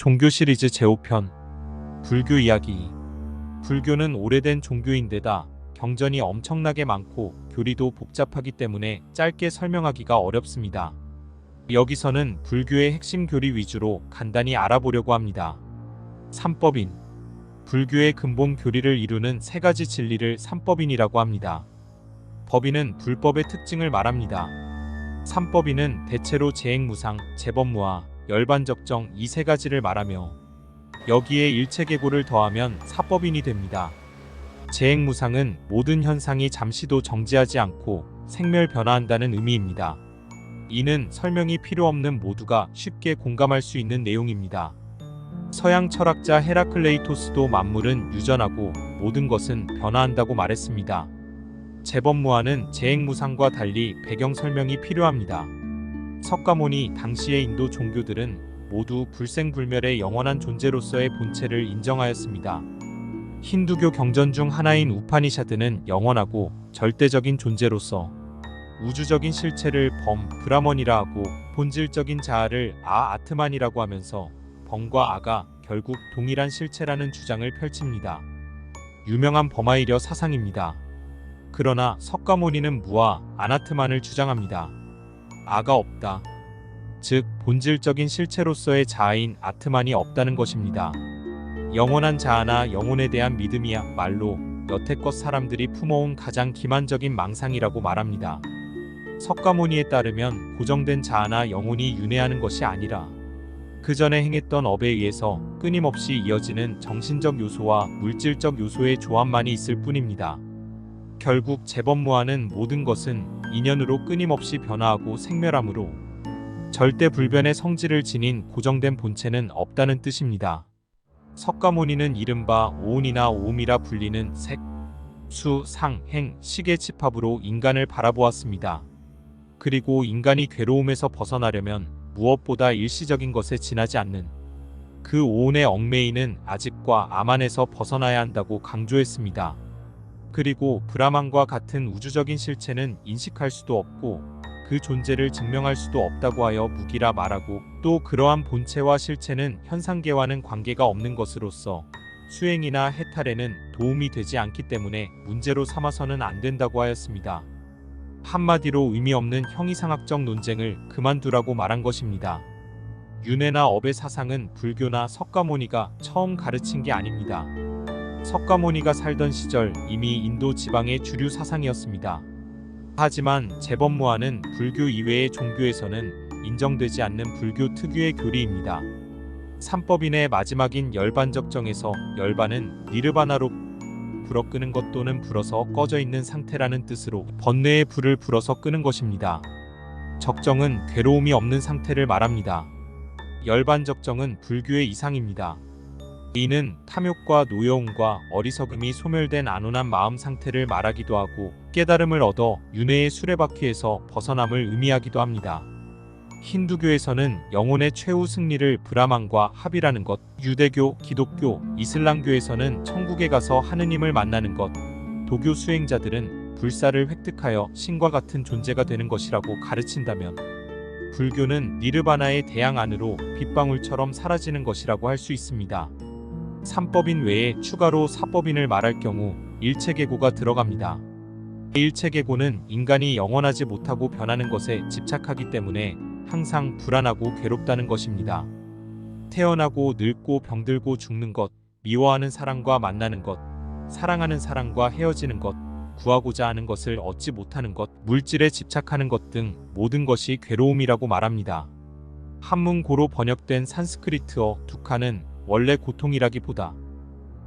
종교 시리즈 제5편 불교 이야기. 불교는 오래된 종교인데다 경전이 엄청나게 많고 교리도 복잡하기 때문에 짧게 설명하기가 어렵습니다. 여기서는 불교의 핵심 교리 위주로 간단히 알아보려고 합니다. 삼법인. 불교의 근본 교리를 이루는 세 가지 진리를 삼법인이라고 합니다. 법인은 불법의 특징을 말합니다. 삼법인은 대체로 재행무상, 재법무화, 열반적정 이 세 가지를 말하며 여기에 일체계고를 더하면 사법인이 됩니다. 재행무상은 모든 현상이 잠시도 정지하지 않고 생멸 변화한다는 의미입니다. 이는 설명이 필요 없는 모두가 쉽게 공감할 수 있는 내용입니다. 서양 철학자 헤라클레이토스도 만물은 유전하고 모든 것은 변화한다고 말했습니다. 재법무화는 재행무상과 달리 배경 설명이 필요합니다. 석가모니 당시의 인도 종교들은 모두 불생불멸의 영원한 존재로서의 본체를 인정하였습니다. 힌두교 경전 중 하나인 우파니샤드는 영원하고 절대적인 존재로서 우주적인 실체를 브라먼이라 하고 본질적인 자아를 아트만이라고 하면서 범과 아가 결국 동일한 실체라는 주장을 펼칩니다. 유명한 범아이려 사상입니다. 그러나 석가모니는 무아, 아나트만을 주장합니다. 아가 없다. 즉 본질적인 실체로서의 자아인 아트만이 없다는 것입니다. 영원한 자아나 영혼에 대한 믿음이야말로 여태껏 사람들이 품어온 가장 기만적인 망상이라고 말합니다. 석가모니에 따르면 고정된 자아나 영혼이 윤회하는 것이 아니라 그 전에 행했던 업에 의해서 끊임없이 이어지는 정신적 요소와 물질적 요소의 조합만이 있을 뿐입니다. 결국 재법무화는 모든 것은 인연으로 끊임없이 변화하고 생멸하므로 절대 불변의 성질을 지닌 고정된 본체는 없다는 뜻입니다. 석가모니는 이른바 오운이나 오음이라 불리는 색, 수, 상, 행, 식의 집합으로 인간을 바라보았습니다. 그리고 인간이 괴로움에서 벗어나려면 무엇보다 일시적인 것에 지나지 않는 그 오운의 얽매이는 아집과 암안에서 벗어나야 한다고 강조했습니다. 그리고 브라만과 같은 우주적인 실체는 인식할 수도 없고 그 존재를 증명할 수도 없다고 하여 무기라 말하고 또 그러한 본체와 실체는 현상계와는 관계가 없는 것으로서 수행이나 해탈에는 도움이 되지 않기 때문에 문제로 삼아서는 안 된다고 하였습니다. 한마디로 의미 없는 형이상학적 논쟁을 그만두라고 말한 것입니다. 윤회나 업의 사상은 불교나 석가모니가 처음 가르친 게 아닙니다. 석가모니가 살던 시절 이미 인도 지방의 주류 사상이었습니다. 하지만 재법무화는 불교 이외의 종교에서는 인정되지 않는 불교 특유의 교리입니다. 삼법인의 마지막인 열반적정에서 열반은 니르바나로 불어 끄는 것 또는 불어서 꺼져 있는 상태라는 뜻으로 번뇌의 불을 불어서 끄는 것입니다. 적정은 괴로움이 없는 상태를 말합니다. 열반적정은 불교의 이상입니다. 이는 탐욕과 노여움과 어리석음이 소멸된 안온한 마음 상태를 말하기도 하고 깨달음을 얻어 윤회의 수레바퀴에서 벗어남을 의미하기도 합니다. 힌두교에서는 영혼의 최후 승리를 브라만과 합이라는 것, 유대교, 기독교, 이슬람교에서는 천국에 가서 하느님을 만나는 것, 도교 수행자들은 불사를 획득하여 신과 같은 존재가 되는 것이라고 가르친다면 불교는 니르바나의 대양 안으로 빗방울처럼 사라지는 것이라고 할 수 있습니다. 삼법인 외에 추가로 사법인을 말할 경우 일체계고가 들어갑니다. 일체계고는 인간이 영원하지 못하고 변하는 것에 집착하기 때문에 항상 불안하고 괴롭다는 것입니다. 태어나고 늙고 병들고 죽는 것, 미워하는 사람과 만나는 것, 사랑하는 사람과 헤어지는 것, 구하고자 하는 것을 얻지 못하는 것, 물질에 집착하는 것 등 모든 것이 괴로움이라고 말합니다. 한문고로 번역된 산스크리트어 두카는 원래 고통이라기보다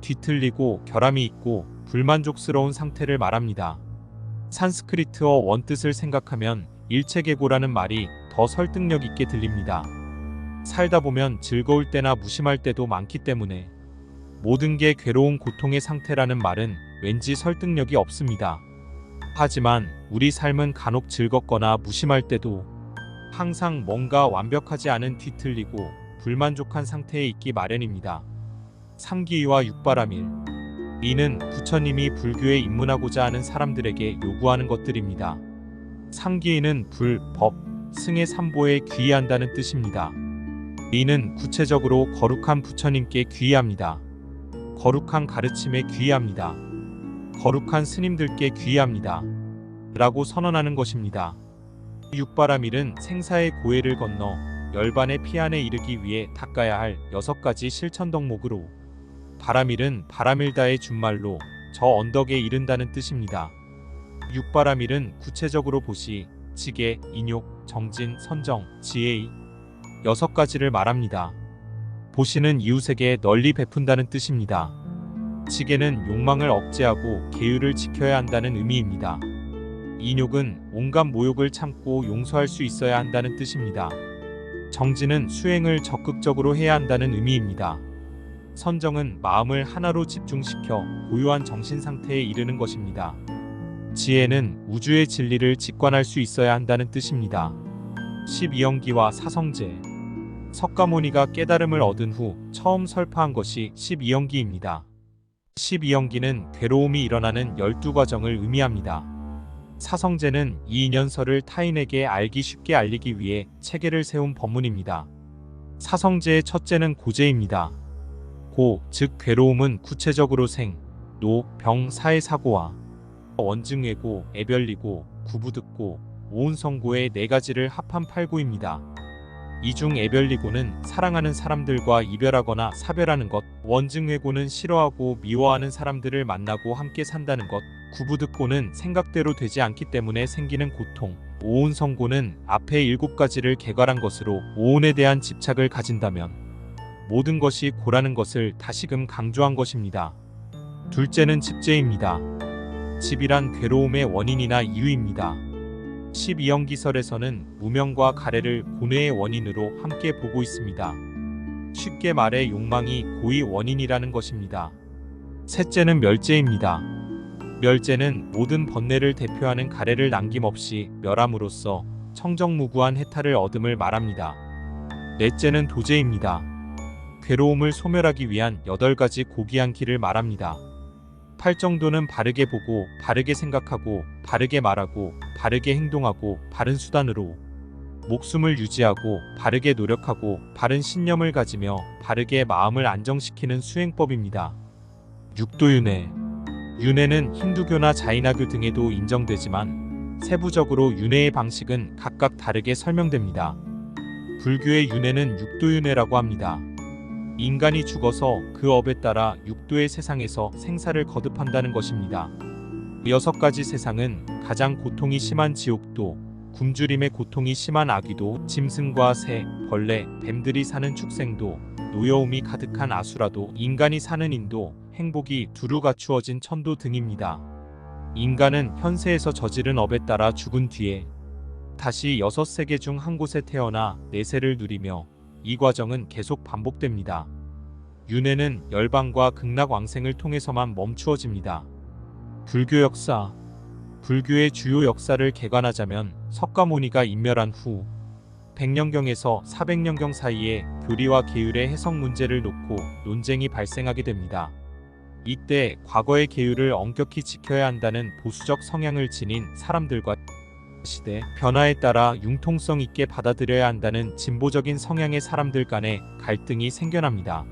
뒤틀리고 결함이 있고 불만족스러운 상태를 말합니다. 산스크리트어 원뜻을 생각하면 일체계고라는 말이 더 설득력 있게 들립니다. 살다 보면 즐거울 때나 무심할 때도 많기 때문에 모든 게 괴로운 고통의 상태라는 말은 왠지 설득력이 없습니다. 하지만 우리 삶은 간혹 즐겁거나 무심할 때도 항상 뭔가 완벽하지 않은 뒤틀리고 불만족한 상태에 있기 마련입니다. 상기위와 육바라밀. 이는 부처님이 불교에 입문하고자 하는 사람들에게 요구하는 것들입니다. 상기위는 불, 법, 승의 삼보에 귀의한다는 뜻입니다. 이는 구체적으로 거룩한 부처님께 귀의합니다. 거룩한 가르침에 귀의합니다. 거룩한 스님들께 귀의합니다. 라고 선언하는 것입니다. 육바라밀은 생사의 고해를 건너 열반의 피안에 이르기 위해 닦아야 할 6가지 실천 덕목으로, 바라밀은 바라밀다의 준말로 저 언덕에 이른다는 뜻입니다. 육바라밀은 구체적으로 보시, 지계, 인욕, 정진, 선정, 지혜 6가지를 말합니다. 보시는 이웃에게 널리 베푼다는 뜻입니다. 지계는 욕망을 억제하고 계율을 지켜야 한다는 의미입니다. 인욕은 온갖 모욕을 참고 용서할 수 있어야 한다는 뜻입니다. 정진은 수행을 적극적으로 해야 한다는 의미입니다. 선정은 마음을 하나로 집중시켜 고요한 정신 상태에 이르는 것입니다. 지혜는 우주의 진리를 직관할 수 있어야 한다는 뜻입니다. 12연기와 사성제. 석가모니가 깨달음을 얻은 후 처음 설파한 것이 12연기입니다. 12연기는 괴로움이 일어나는 12과정을 의미합니다. 사성제는 이 인연서를 타인에게 알기 쉽게 알리기 위해 체계를 세운 법문입니다. 사성제의 첫째는 고제입니다. 고, 즉 괴로움은 구체적으로 생, 노, 병, 사의 사고와 원증외고, 애별리고, 구부듣고, 오운성고의 4가지를 합한 8고입니다. 이 중 애별리고는 사랑하는 사람들과 이별하거나 사별하는 것, 원증외고는 싫어하고 미워하는 사람들을 만나고 함께 산다는 것, 구부듣고는 생각대로 되지 않기 때문에 생기는 고통, 오운성고는 앞에 7가지를 개괄한 것으로 오운에 대한 집착을 가진다면 모든 것이 고라는 것을 다시금 강조한 것입니다. 둘째는 집제입니다. 집이란 괴로움의 원인이나 이유입니다. 12연기설에서는 무명과 가래를 고뇌의 원인으로 함께 보고 있습니다. 쉽게 말해 욕망이 고의 원인이라는 것입니다. 셋째는 멸제입니다. 멸제는 모든 번뇌를 대표하는 가래를 남김없이 멸함으로써 청정무구한 해탈을 얻음을 말합니다. 넷째는 도제입니다. 괴로움을 소멸하기 위한 8가지 고귀한 길을 말합니다. 팔정도는 바르게 보고, 바르게 생각하고, 바르게 말하고, 바르게 행동하고, 바른 수단으로 목숨을 유지하고, 바르게 노력하고, 바른 신념을 가지며 바르게 마음을 안정시키는 수행법입니다. 육도윤회. 윤회는 힌두교나 자이나교 등에도 인정되지만 세부적으로 윤회의 방식은 각각 다르게 설명됩니다. 불교의 윤회는 육도윤회라고 합니다. 인간이 죽어서 그 업에 따라 육도의 세상에서 생사를 거듭한다는 것입니다. 6가지 세상은 가장 고통이 심한 지옥도, 굶주림의 고통이 심한 아귀도, 짐승과 새, 벌레, 뱀들이 사는 축생도, 노여움이 가득한 아수라도, 인간이 사는 인도, 행복이 두루 갖추어진 천도 등입니다. 인간은 현세에서 저지른 업에 따라 죽은 뒤에 다시 6세계 중 한 곳에 태어나 내세를 누리며 이 과정은 계속 반복됩니다. 윤회는 열반과 극락왕생을 통해서만 멈추어집니다. 불교 역사. 불교의 주요 역사를 개관하자면 석가모니가 인멸한 후 100년경에서 400년경 사이에 교리와 계율의 해석 문제를 놓고 논쟁이 발생하게 됩니다. 이때 과거의 계율을 엄격히 지켜야 한다는 보수적 성향을 지닌 사람들과 시대 변화에 따라 융통성 있게 받아들여야 한다는 진보적인 성향의 사람들 간의 갈등이 생겨납니다.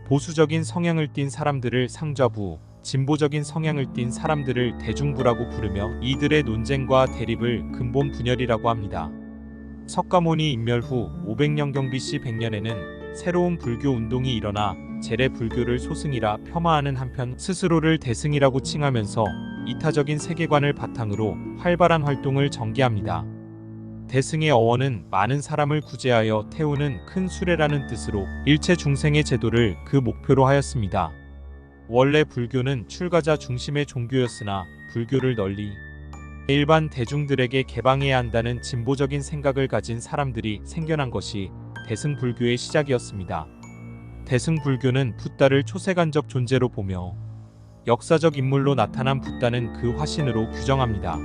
보수적인 성향을 띤 사람들을 상좌부, 진보적인 성향을 띤 사람들을 대중부라고 부르며 이들의 논쟁과 대립을 근본 분열이라고 합니다. 석가모니 인멸 후 500년경 BC 100년에는 새로운 불교 운동이 일어나 재래 불교를 소승이라 폄하하는 한편 스스로를 대승이라고 칭하면서 이타적인 세계관을 바탕으로 활발한 활동을 전개합니다. 대승의 어원은 많은 사람을 구제하여 태우는 큰 수레라는 뜻으로 일체 중생의 제도를 그 목표로 하였습니다. 원래 불교는 출가자 중심의 종교였으나 불교를 널리 일반 대중들에게 개방해야 한다는 진보적인 생각을 가진 사람들이 생겨난 것이 대승불교의 시작이었습니다. 대승불교는 붓다를 초세간적 존재로 보며 역사적 인물로 나타난 붓다는 그 화신으로 규정합니다.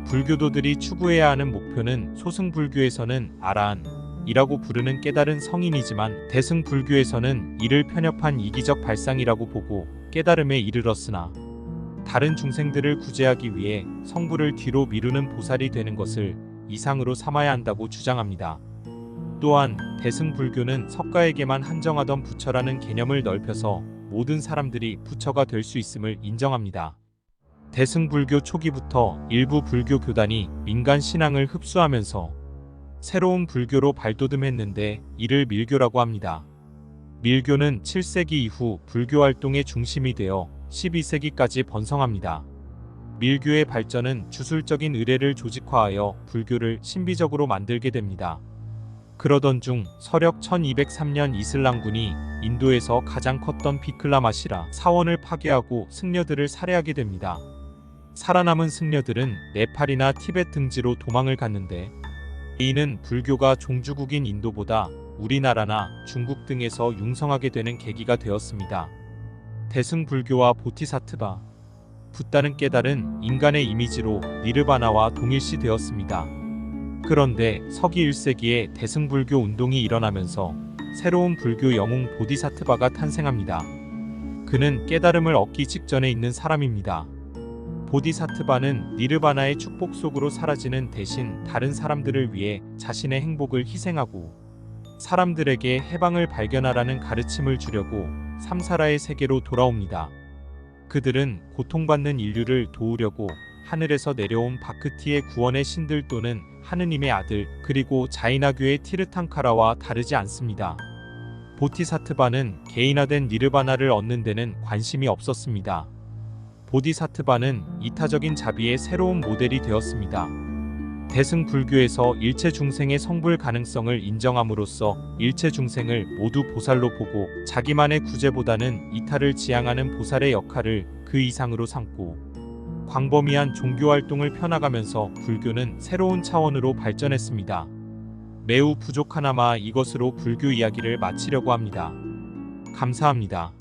불교도들이 추구해야 하는 목표는 소승불교에서는 아라한이라고 부르는 깨달은 성인이지만 대승불교에서는 이를 편협한 이기적 발상이라고 보고 깨달음에 이르렀으나 다른 중생들을 구제하기 위해 성부를 뒤로 미루는 보살이 되는 것을 이상으로 삼아야 한다고 주장합니다. 또한 대승불교는 석가에게만 한정하던 부처라는 개념을 넓혀서 모든 사람들이 부처가 될 수 있음을 인정합니다. 대승불교 초기부터 일부 불교 교단이 민간 신앙을 흡수하면서 새로운 불교로 발돋움했는데 이를 밀교라고 합니다. 밀교는 7세기 이후 불교 활동의 중심이 되어 12세기까지 번성합니다. 밀교의 발전은 주술적인 의례를 조직화하여 불교를 신비적으로 만들게 됩니다. 그러던 중 서력 1203년 이슬람군이 인도에서 가장 컸던 비클라마시라 사원을 파괴하고 승려들을 살해하게 됩니다. 살아남은 승려들은 네팔이나 티베트 등지로 도망을 갔는데 이는 불교가 종주국인 인도보다 우리나라나 중국 등에서 융성하게 되는 계기가 되었습니다. 대승불교와 보티사트바, 붓다는 깨달은 인간의 이미지로 니르바나와 동일시 되었습니다. 그런데 서기 1세기에 대승불교 운동이 일어나면서 새로운 불교 영웅 보디사트바가 탄생합니다. 그는 깨달음을 얻기 직전에 있는 사람입니다. 보디사트바는 니르바나의 축복 속으로 사라지는 대신 다른 사람들을 위해 자신의 행복을 희생하고 사람들에게 해방을 발견하라는 가르침을 주려고 삼사라의 세계로 돌아옵니다. 그들은 고통받는 인류를 도우려고 하늘에서 내려온 바크티의 구원의 신들 또는 하느님의 아들 그리고 자이나교의 티르탕카라와 다르지 않습니다. 보티사트바는 개인화된 니르바나를 얻는 데는 관심이 없었습니다. 보디사트바는 이타적인 자비의 새로운 모델이 되었습니다. 대승불교에서 일체 중생의 성불 가능성을 인정함으로써 일체 중생을 모두 보살로 보고 자기만의 구제보다는 이타를 지향하는 보살의 역할을 그 이상으로 삼고 광범위한 종교활동을 펴나가면서 불교는 새로운 차원으로 발전했습니다. 매우 부족하나마 이것으로 불교 이야기를 마치려고 합니다. 감사합니다.